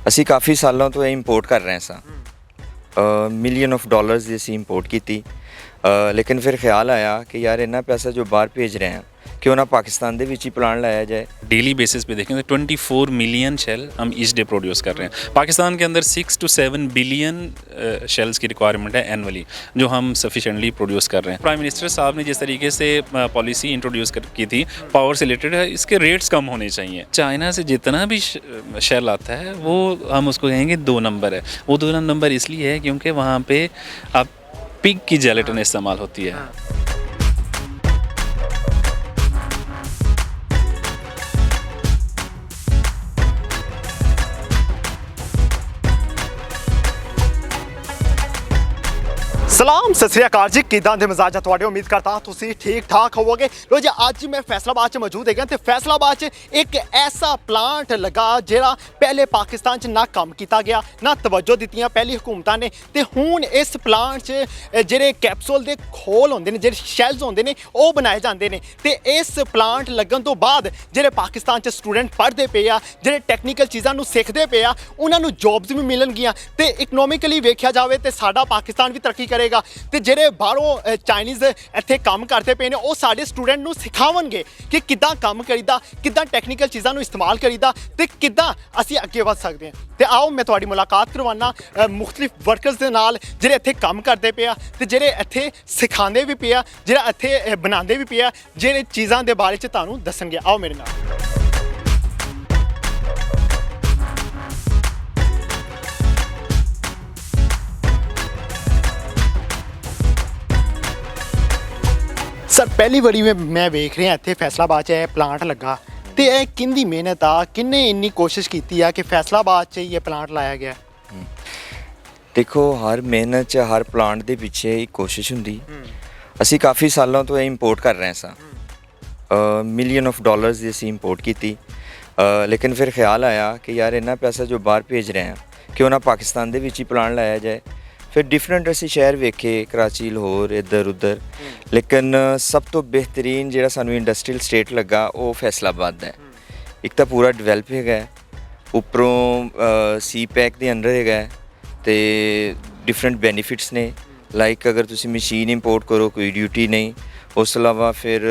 ਅਸੀਂ ਕਾਫੀ ਸਾਲਾਂ ਤੋਂ ਇਹ ਇੰਪੋਰਟ ਕਰ ਰਹੇ ਸਾਂ। ਮਿਲੀਅਨ ਆਫ ਡਾਲਰਸ ਦੀ ਅਸੀਂ ਇੰਪੋਰਟ ਕੀਤੀ, ਲੇਕਿਨ ਫਿਰ ਖਿਆਲ ਆਇਆ ਕਿ ਯਾਰ ਇੰਨਾ ਪੈਸਾ ਜੋ ਬਾਹਰ ਭੇਜ ਰਹੇ ਹਾਂ क्यों ना पाकिस्तान दे विच ही प्लांट लाया जाए। डेली बेसिस पे देखें तो 24 मिलियन शेल हम ईच डे प्रोड्यूस कर रहे हैं। पाकिस्तान के अंदर 6 to 7 बिलियन शेल्स की रिक्वायरमेंट है एनुअली, जो हम सफिशेंटली प्रोड्यूस कर रहे हैं। प्राइम मिनिस्टर साहब ने जिस तरीके से पॉलिसी इंट्रोड्यूस की थी पावर से रिलेटेड है, इसके रेट्स कम होने चाहिए। चाइना से जितना भी शेल आता है वो हम उसको कहेंगे 2 नंबर है। वो 2 नंबर इसलिए है क्योंकि वहाँ पे अब पिग की जेलेटिन इस्तेमाल होती है। सलाम सत श्री अकाल जी, किदां दे मजाज तुहाडे। उम्मीद करता तुसीं ठीक ठाक होवोगे। लो जी, अज मैं फैसलाबाद च मौजूद है तो फैसलाबाद च एक ऐसा प्लांट लगा जिहड़ा पहले पाकिस्तान च ना काम किया गया, ना तवज्जो दित्तियां पहली हुकूमतां ने, ते हुण इस प्लांट च जिहड़े कैप्सूल दे खोल होंदे ने, जिहड़े शैल्स होंदे ने, ओह बनाए जांदे ने। ते इस प्लांट लगन तो बाद जिहड़े पाकिस्तान च स्टूडेंट पढ़दे पे आ, जिहड़े टैक्नीकल चीज़ां नूं सिखदे पे आ, उन्हां नूं जॉब्स भी मिलणगीਆਂ ते इकनोमिकली वेखिया जावे ते साडा पाकिस्तान भी तरक्की करेगा। ਤੇ ਜਿਹੜੇ ਬਾਹਰੋਂ ਚਾਈਨੀਜ਼ ਇੱਥੇ ਕੰਮ ਕਰਦੇ ਪਏ ਨੇ ਉਹ ਸਾਡੇ ਸਟੂਡੈਂਟ ਨੂੰ ਸਿਖਾਉਣਗੇ ਕਿ ਕਿੱਦਾਂ ਕੰਮ ਕਰੀਦਾ, ਕਿੱਦਾਂ ਟੈਕਨੀਕਲ ਚੀਜ਼ਾਂ ਨੂੰ ਇਸਤੇਮਾਲ ਕਰੀਦਾ ਤੇ ਕਿੱਦਾਂ ਅਸੀਂ ਅੱਗੇ ਵਧ ਸਕਦੇ ਹਾਂ। ਤੇ ਆਓ ਮੈਂ ਤੁਹਾਡੀ ਮੁਲਾਕਾਤ ਕਰਵਾਉਣਾ ਮੁxtਲਿਫ ਵਰਕਰਸ ਦੇ ਨਾਲ ਜਿਹੜੇ ਇੱਥੇ ਕੰਮ ਕਰਦੇ ਪਏ ਆ ਤੇ ਜਿਹੜੇ ਇੱਥੇ ਸਿਖਾਉਂਦੇ ਵੀ ਪਏ ਆ, ਜਿਹੜਾ ਇੱਥੇ ਬਣਾਉਂਦੇ ਵੀ ਪਏ ਆ, ਜਿਹੜੇ ਚੀਜ਼ਾਂ ਦੇ ਬਾਰੇ 'ਚ ਤੁਹਾਨੂੰ ਦੱਸਣਗੇ। ਆਓ ਮੇਰੇ ਨਾਲ। सर पहली बारी मैं वेख रहा इत्थे फैसलाबाद च प्लांट लगा तो यह किंदी मेहनत आ, किन्ने इन्नी कोशिश की कि फैसलाबाद च ये प्लांट लाया गया। देखो हर मेहनत च हर प्लांट के पिछे एक कोशिश होंगी। असी काफ़ी सालों तो ये इंपोर्ट कर रहे सां, मिलीयन ऑफ डॉलर्स की असी इंपोर्ट की, लेकिन फिर ख्याल आया कि यार इन्ना पैसा जो बाहर भेज रहे हैं क्यों ना पाकिस्तान के विच ही प्लांट लाया जाए। फिर डिफरेंट असी शहर वेखे, कराची, लाहौर, इधर उधर, लेकिन सब तो बेहतरीन जिहड़ा सानू इंडस्ट्रीयल स्टेट लगा वो फैसलाबाद है। एक तो पूरा डिवेलप है, उपरों सी पैक के अंडर है तो डिफरेंट बेनीफिट्स ने, लाइक अगर तुसी मशीन इंपोर्ट करो कोई ड्यूटी नहीं, उस अलावा फिर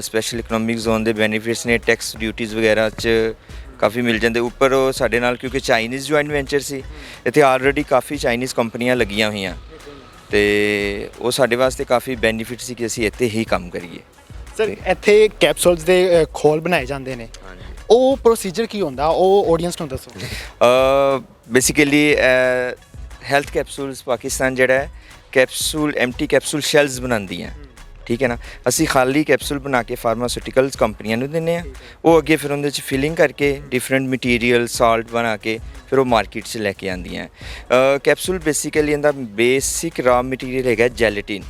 स्पैशल इकनॉमिक जोन के बेनीफिट्स ने, टैक्स ड्यूटीज़ वगैरह च काफ़ी मिल जाते। उपर साढ़े नाल क्योंकि चाइनीज़ जॉइंट वेंचर सी, इत्थे ऑलरेडी काफ़ी चाइनीज़ कंपनियां लगियां हुई तो वो साढ़े वास्ते काफ़ी बेनीफिट सी कि असीं इत्थे ही काम करिए। सर इत्थे कैप्सूल्स दे खोल बनाए जाते हैं, वो प्रोसीजर की होंदा, वो ऑडियंस नूं दसो। बेसिकली हैल्थ कैप्सूल्स पाकिस्तान जिहड़ा है कैप्सूल एम्प्टी कैप्सूल शैल्स बनांदी हैं, ठीक है ना। असी खाली कैप्सूल बना के फार्मास्यूटिकल्स कंपनियां नूं दिंदे आ, वो अगे फिर उहदे च फिलिंग करके डिफरेंट मटीरियल साल्ट बना के फिर वो मार्केट च लैके आंदियां। कैप्सूल बेसिकली इहदा बेसिक रॉ मटीरियल हैगा जैलेटिन।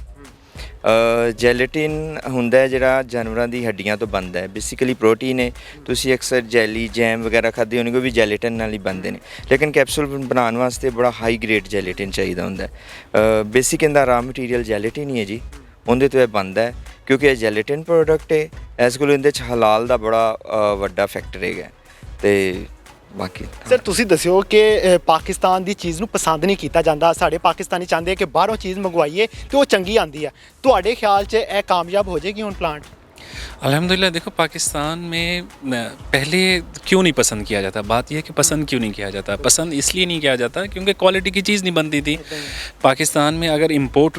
जैलेटिन हुंदा है जिहड़ा जानवरां दी हड्डियां तो बनदा है, बेसिकली प्रोटीन है। तुसीं अक्सर जैली जैम वगैरह खाते होणगे भी जैलेटिन नाल ही बनदे ने, लेकिन कैप्सूल बनाउण वास्ते बड़ा हाई ग्रेड जैलेटिन चाहिदा हुंदा है। बेसिक इहदा रॉ मटीरियल जैलेटिन ही है जी, उहदे तो यह बनता है क्योंकि यह जैलेटिन प्रोडक्ट है। इस कोल इहदे च हलाल दा बड़ा वड्डा फैक्टर है ते बाकी। सर तुसीं दस्सिओ कि पाकिस्तान की चीज़ नूं पसंद नहीं किया जाता, साढ़े पाकिस्तानी चाहते हैं कि बाहरों चीज़ मंगवाइए तो वो चंगी आती है। तुहाडे ख्याल च यह कामयाब हो जाएगी हुण प्लांट? अल्हम्दुलिल्लाह देखो पाकिस्तान में पहले क्यों नहीं पसंद किया जाता, बात यह है कि पसंद क्यों नहीं किया जाता, पसंद इसलिए नहीं किया जाता क्योंकि क्वालिटी की चीज़ नहीं बनती थी। पाकिस्तान में अगर इंपोर्ट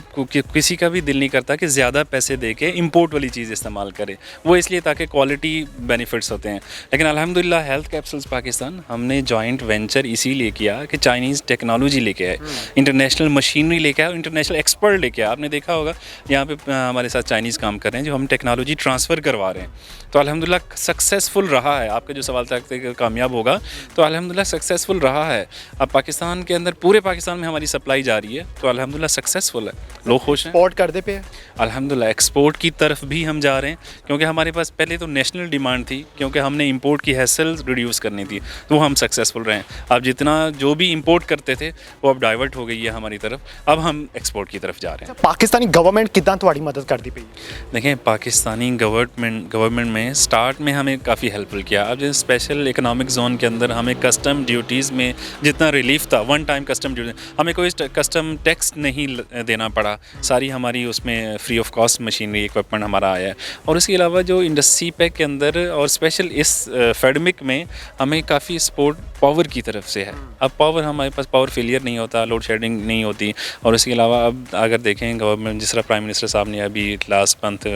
किसी का भी दिल नहीं करता कि ज़्यादा पैसे दे के इम्पोर्ट वाली चीज़ इस्तेमाल करे, वो इसलिए ताकि क्वालिटी बेनिफिट्स होते हैं। लेकिन अल्हम्दुलिल्लाह हेल्थ कैप्सूल्स पाकिस्तान हमने जॉइंट वेंचर इसीलिए किया कि चाइनीज़ टेक्नोलॉजी लेके आए, इंटरनेशनल मशीनरी लेके आए, इंटरनेशनल एक्सपर्ट लेके आए। आपने देखा होगा यहाँ पे हमारे साथ चाइनीज़ काम कर रहे हैं जो हम टेक्नोलॉजी ट्रांसफ़र करवा रहे हैं, तो अल्हम्दुलिल्लाह सक्सेसफुल रहा है। आपका जो सवाल था कि कामयाब होगा, तो अल्हम्दुलिल्लाह सक्सेसफुल रहा है। अब पाकिस्तान के अंदर पूरे पाकिस्तान में हमारी सप्लाई जा रही है, तो अल्हम्दुलिल्लाह सक्सेसफुल है, लोग खुश हैं। एक्सपोर्ट करते पे अल्हम्दुलिल्लाह एक्सपोर्ट की तरफ भी हम जा रहे हैं क्योंकि हमारे पास पहले तो नेशनल डिमांड थी, क्योंकि हमने इंपोर्ट की हैसल रिड्यूस करनी थी, तो हम सक्सेसफुल रहे हैं। अब जितना जो भी इंपोर्ट करते थे वो अब डाइवर्ट हो गई है हमारी तरफ, अब हम एक्सपोर्ट की तरफ जा रहे हैं। पाकिस्तानी गवर्नमेंट किदां तुहाडी मदद करती पई? देखें पाकिस्तानी गवर्नमेंट में स्टार्ट में हमें काफ़ी हेल्पफुल किया। अब जैसे स्पेशल इकोनॉमिक जोन के अंदर हमें कस्टम ड्यूटीज़ में जितना रिलीफ था, वन टाइम कस्टम ड्यूटी, हमें कोई कस्टम टैक्स नहीं देना पड़ा। सारी हमारी उसमें free of cost machinery equipment हमारा आया है। और इसके अलावा जो इंडस्ट्री पैक के अंदर और स्पेशल इस फेडमिक में हमें काफ़ी सपोर्ट पावर की तरफ से है। अब पावर, हमारे पास पावर फेलियर नहीं होता, लोड शेडिंग नहीं होती। और इसके अलावा अब अगर देखें गवर्नमेंट, जिस तरह प्राइम मिनिस्टर साहब ने अभी लास्ट मंथ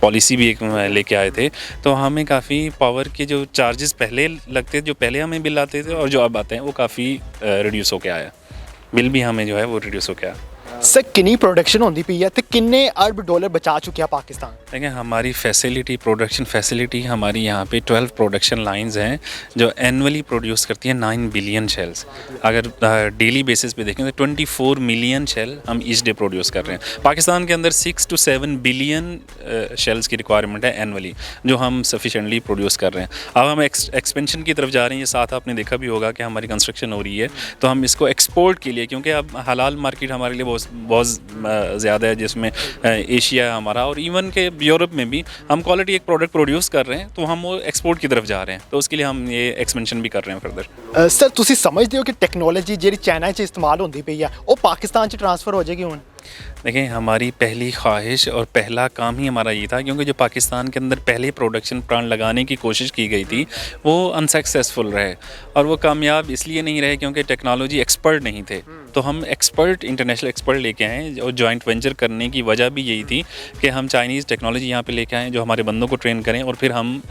पॉलिसी भी एक लेके आए थे, तो हमें काफ़ी पावर के जो चार्जेस पहले लगते, जो पहले हमें बिल आते थे और जो अब आते हैं, वो काफ़ी रिड्यूस होके आया। बिल भी हमें जो है वो रिड्यूस होके आया। सर कितनी प्रोडक्शन होती पई है, तो कितने अरब डॉलर बचा चुका पाकिस्तान? देखिए हमारी फैसिलिटी, प्रोडक्शन फैसिलिटी हमारी यहाँ पे 12 प्रोडक्शन लाइंस हैं जो एनुअली प्रोड्यूस करती हैं 9 बिलियन शेल्स। अगर डेली बेसिस पे देखें तो 24 मिलियन शेल हम ईच डे प्रोड्यूस कर रहे हैं। पाकिस्तान के अंदर 6 to 7 बिलियन शेल्स की रिक्वायरमेंट है एनुअली, जो हम सफिशेंटली प्रोड्यूस कर रहे हैं। अब हम एक्सपेंशन की तरफ जा रहे हैं। ये साथ आपने देखा भी होगा कि हमारी कंस्ट्रक्शन हो रही है, तो हम इसको एक्सपोर्ट के लिए, क्योंकि अब हलाल मार्केट हमारे लिए बहुत ज़्यादा है, जिसमें एशिया है हमारा, और इवन के यूरोप में भी हम क्वालिटी एक प्रोडक्ट प्रोड्यूस कर रहे हैं, तो हम वो एक्सपोर्ट की तरफ जा रहे हैं। तो उसके लिए हम ये एक्सपेंशन भी कर रहे हैं फर्दर। सर तुसी समझते हो कि टेक्नोलॉजी जी चाइना च इस्तेमाल होती पई है, वो पाकिस्तान च ट्रांसफ़र हो जाएगी हुण? देखिए हमारी पहली ख्वाहिश और पहला काम ही हमारा ये था, क्योंकि जो पाकिस्तान के अंदर पहले प्रोडक्शन प्लांट लगाने की कोशिश की गई थी वो अनसक्सेसफुल रहे, और वो कामयाब इसलिए नहीं रहे क्योंकि टेक्नोलॉजी एक्सपर्ट नहीं थे। तो हम एक्सपर्ट, इंटरनेशनल एक्सपर्ट लेके आए, और जॉइंट वेंचर करने की वजह भी यही थी कि हम चाइनीज़ टेक्नोलॉजी यहाँ पे लेके आएँ जो हमारे बंदों को ट्रेन करें, और फिर हम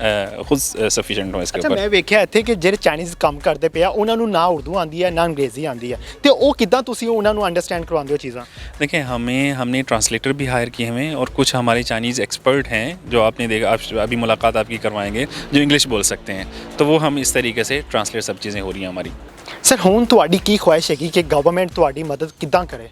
खुद सफिशेंट हों इसके अच्छा, ऊपर। मैं वेख्या इत्थे कि ਜਿਹੜੇ ਚਾਈਨੀਜ਼ ਕੰਮ ਕਰਦੇ ਪਿਆ ਉਹਨਾਂ ਨੂੰ ਨਾ ਉਰਦੂ ਆਂਦੀ ਹੈ ਨਾ ਅੰਗਰੇਜ਼ੀ ਆਂਦੀ ਹੈ, ਤੇ ਉਹ ਕਿੱਦਾਂ ਤੁਸੀਂ ਉਹਨਾਂ ਨੂੰ ਅੰਡਰਸਟੈਂਡ ਕਰਵਾਉਂਦੇ ਹੋ ਚੀਜ਼ਾਂ? देखिए हमने ट्रांसलेटर भी हायर किए हुए हैं, और कुछ हमारे चाइनीज़ एक्सपर्ट हैं जो आपने देखा, आप अभी मुलाकात आपकी करवाएंगे, जो इंग्लिश बोल सकते हैं, तो वो हम इस तरीके से ट्रांसलेट सब चीज़ें हो रही हैं हमारी। सर हुण ਤੁਹਾਡੀ ਕੀ ख्वाहिश है कि गवर्नमेंट ਤੁਹਾਡੀ मदद किद्दां करे?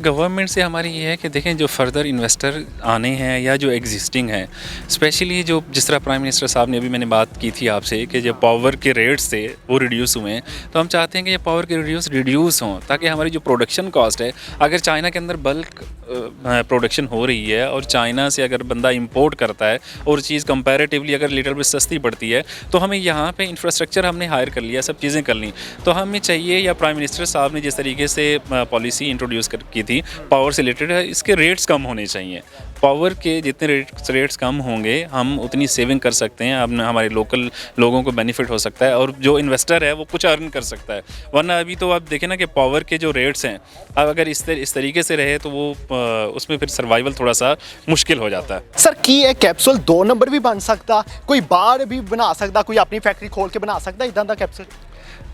गवर्नमेंट से हमारी ये है कि देखें जो फर्दर इन्वेस्टर आने हैं या जो एग्जिस्टिंग हैं, स्पेशली जो जिस तरह प्राइम मिनिस्टर साहब ने अभी मैंने बात की थी आपसे कि जो पावर के रेट्स थे वो रिड्यूस हुए हैं, तो हम चाहते हैं कि ये पावर के रिड्यूस हों, ताकि हमारी जो प्रोडक्शन कॉस्ट है, अगर चाइना के अंदर बल्क प्रोडक्शन हो रही है और चाइना से अगर बंदा इंपोर्ट करता है और चीज़ कंपैरेटिवली अगर लिटिल बिट सस्ती पड़ती है, तो हमें यहाँ पे इंफ्रास्ट्रक्चर हमने हायर कर लिया, सब चीज़ें कर ली, तो हमें चाहिए, या प्राइम मिनिस्टर साहब ने जिस तरीके से पॉलिसी इंट्रोड्यूस की थी पावर से रिलेटेड है, इसके रेट्स कम होने चाहिए। पावर के जितने रेट्स कम होंगे हम उतनी सेविंग कर सकते हैं, अब हमारे लोकल लोगों को बेनिफिट हो सकता है, और जो इन्वेस्टर है वो कुछ अर्न कर सकता है। वरना अभी तो आप देखें ना कि पावर के जो रेट्स हैं, अब अगर इस तरीके से रहे तो वो उसमें फिर सर्वाइवल थोड़ा सा मुश्किल हो जाता है। सर की है कैप्सूल 2 नंबर भी बन सकता, कोई बाहर भी बना सकता, कोई अपनी फैक्ट्री खोल के बना सकता इदां दा कैप्सूल?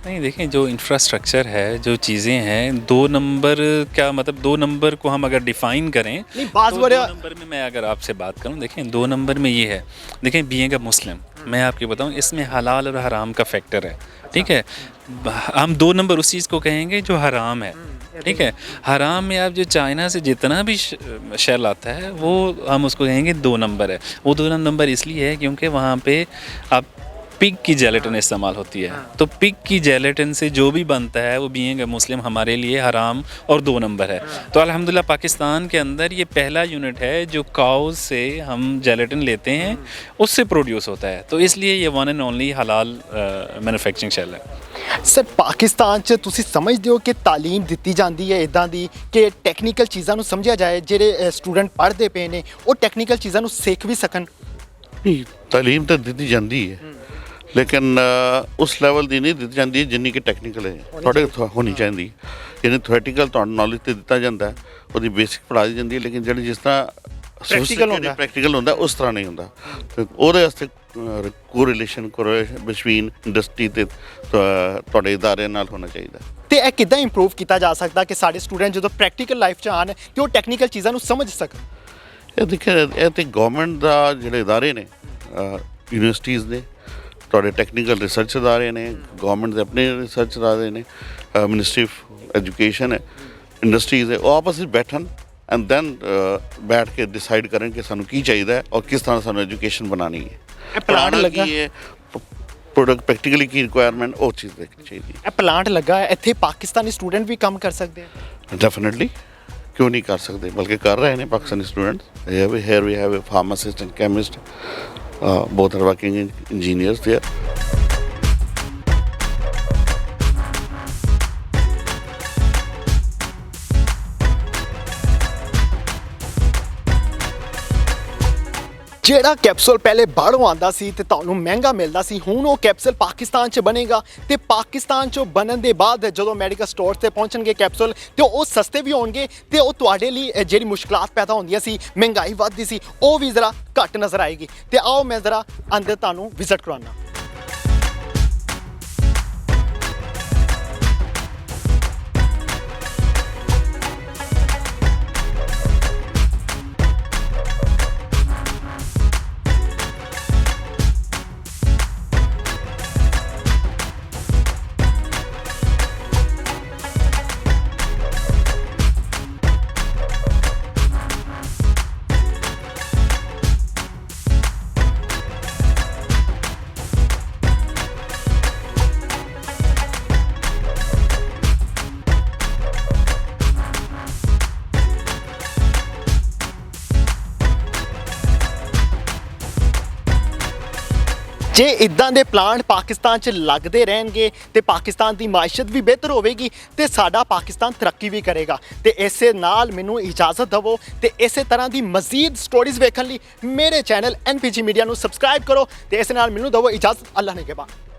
नहीं, देखें जो इंफ्रास्ट्रक्चर है, जो चीज़ें हैं, 2 नंबर क्या मतलब, 2 नंबर को हम अगर डिफ़ाइन करें नहीं, तो 2 नंबर में मैं अगर आपसे बात करूं, देखें 2 नंबर में ये है, देखें बीइंग अ मुस्लिम, मैं आपको बताऊं इसमें हलाल और हराम का फैक्टर है, ठीक है। हम 2 नंबर उस चीज़ को कहेंगे जो हराम है, ठीक है। हराम में आप जो चाइना से जितना भी शेल आता है वो हम उसको कहेंगे 2 नंबर है। वो 2 नंबर इसलिए है क्योंकि वहाँ पे आप पिग की जेलेटिन इस्तेमाल होती है, तो पिग की जेलेटिन से जो भी बनता है वो बीइंग अ मुस्लिम हमारे लिए हराम और 2 नंबर है। तो अल्हम्दुलिल्लाह पाकिस्तान के अंदर ये पहला यूनिट है जो काउज से हम जेलेटिन लेते हैं, उससे प्रोड्यूस होता है, तो इसलिए ये वन एंड ओनली हलाल मैन्युफैक्चरिंग शेल है। सर पाकिस्तान च तुसी समझते हो कि तालीम दित्ती जाती है इदां दी कि टैक्नीकल चीज़ां नूं समझिया जाए, ਜਿਹੜੇ स्टूडेंट पढ़ते पे ने वो टैक्नीकल चीज़ां नूं सीख भी सकन? नहीं, तालीम तो दी जाती है, लेकिन उस लैवल की नहीं दी जाती जिन्नी कि टैक्नीकल है थोड़े होनी चाहिए। यानी थोरैटिकल तो नॉलेज तो दिता जाता है, वो बेसिक पढ़ा दी जाती है, लेकिन जो जिस तरह प्रैक्टिकल होंदा उस तरह नहीं होंदा, तो ਉਹਦੇ ਵਾਸਤੇ ਕੋਰਿਲੇਸ਼ਨ ਬਿਟਵੀਨ ਇੰਡਸਟਰੀ ਤੇ ਤੁਹਾਡੇ ਇਦਾਰੇ ਨਾਲ ਹੋਣਾ ਚਾਹੀਦਾ। ਤੇ ਇਹ ਕਿੱਦਾਂ ਇੰਪਰੂਵ ਕੀਤਾ ਜਾ ਸਕਦਾ ਕਿ ਸਾਡੇ ਸਟੂਡੈਂਟ ਜਦੋਂ ਪ੍ਰੈਕਟੀਕਲ ਲਾਈਫ 'ਚ ਆਣ ਤੇ ਉਹ ਟੈਕਨੀਕਲ ਚੀਜ਼ਾਂ ਨੂੰ ਸਮਝ ਸਕਣ? ਇਹ ਦੇਖਿਆ ਇਹ ਤੇ ਗਵਰਨਮੈਂਟ ਦਾ ਜਿਹੜੇ ਇਦਾਰੇ ਨੇ, ਯੂਨੀਵਰਸਿਟੀਜ਼ ਨੇ, ਤੁਹਾਡੇ ਟੈਕਨੀਕਲ ਰਿਸਰਚ ਅਦਾਰੇ ਨੇ, ਗਵਰਨਮੈਂਟ ਦੇ ਆਪਣੇ ਰਿਸਰਚ ਅਦਾਰੇ ਨੇ, ਮਿਨਿਸਟਰੀ ਆਫ ਐਜੂਕੇਸ਼ਨ ਹੈ, ਇੰਡਸਟਰੀਜ਼ ਹੈ, ਉਹ ਆਪਸ ਵਿੱਚ ਬੈਠਣ एंड दैन बैठ के डिसाइड करें कि सानू की चाहिए और किस तरह सानू एजुकेशन बनानी है, प्लांट लगा की है, प्रोडक्ट प्रैक्टिकली की रिक्वायरमेंट वो चीज़ देखनी चाहिए। प्लांट लगा है इत्थे पाकिस्तानी स्टूडेंट भी काम कर सकते हैं? डेफिनेटली, ਕਿਉਂ ਨਹੀਂ ਕਰ ਸਕਦੇ, ਬਲਕਿ ਕਰ ਰਹੇ ਨੇ Pakistani students. Here we have a pharmacist and chemist, both are working engineers there. ਜਿਹੜਾ ਕੈਪਸੂਲ ਪਹਿਲੇ ਬਾਹਰੋਂ ਆਂਦਾ ਸੀ ਤੇ ਤੁਹਾਨੂੰ ਮਹਿੰਗਾ ਮਿਲਦਾ ਸੀ, ਹੁਣ ਉਹ ਕੈਪਸੂਲ ਪਾਕਿਸਤਾਨ 'ਚ ਬਣੇਗਾ ਤੇ ਪਾਕਿਸਤਾਨ 'ਚੋਂ ਬਣਨ ਦੇ ਬਾਅਦ ਜਦੋਂ ਮੈਡੀਕਲ ਸਟੋਰ ਤੇ ਪਹੁੰਚਣਗੇ ਕੈਪਸੂਲ ਤੇ ਉਹ ਸਸਤੇ ਵੀ ਹੋਣਗੇ ਤੇ ਉਹ ਤੁਹਾਡੇ ਲਈ ਜਿਹੜੀ ਮੁਸ਼ਕਲਾਤ ਪੈਦਾ ਹੁੰਦੀਆਂ ਸੀ, ਮਹਿੰਗਾਈ ਵੱਧਦੀ ਸੀ, ਉਹ ਵੀ ਜ਼ਰਾ ਘੱਟ ਨਜ਼ਰ ਆਏਗੀ। ਤੇ ਆਓ ਮੈਂ ਜ਼ਰਾ ਅੰਦਰ ਤੁਹਾਨੂੰ ਵਿਜ਼ਿਟ ਕਰਾਉਣਾ। ਜੇ ਇਦਾਂ ਦੇ ਪਲਾਂਟ ਪਾਕਿਸਤਾਨ 'ਚ ਲੱਗਦੇ ਰਹਿਣਗੇ ਤੇ ਪਾਕਿਸਤਾਨ ਦੀ ਮਾਇਸ਼ਤ ਵੀ ਬਿਹਤਰ ਹੋਵੇਗੀ ਤੇ ਸਾਡਾ ਪਾਕਿਸਤਾਨ ਤਰੱਕੀ ਵੀ ਕਰੇਗਾ। ਤੇ ਇਸੇ ਨਾਲ ਮੈਨੂੰ ਇਜਾਜ਼ਤ ਦਿਵੋ ਤੇ ਇਸੇ ਤਰ੍ਹਾਂ ਦੀ ਮਜ਼ੀਦ ਸਟੋਰੀਜ਼ ਵੇਖਣ ਲਈ ਮੇਰੇ ਚੈਨਲ NPG ਮੀਡੀਆ ਨੂੰ ਸਬਸਕ੍ਰਾਈਬ ਕਰੋ ਤੇ ਇਸੇ ਨਾਲ ਮੈਨੂੰ ਦਿਵੋ ਇਜਾਜ਼ਤ। ਅੱਲਾ ਨੇ ਕੇ ਬਾਤ।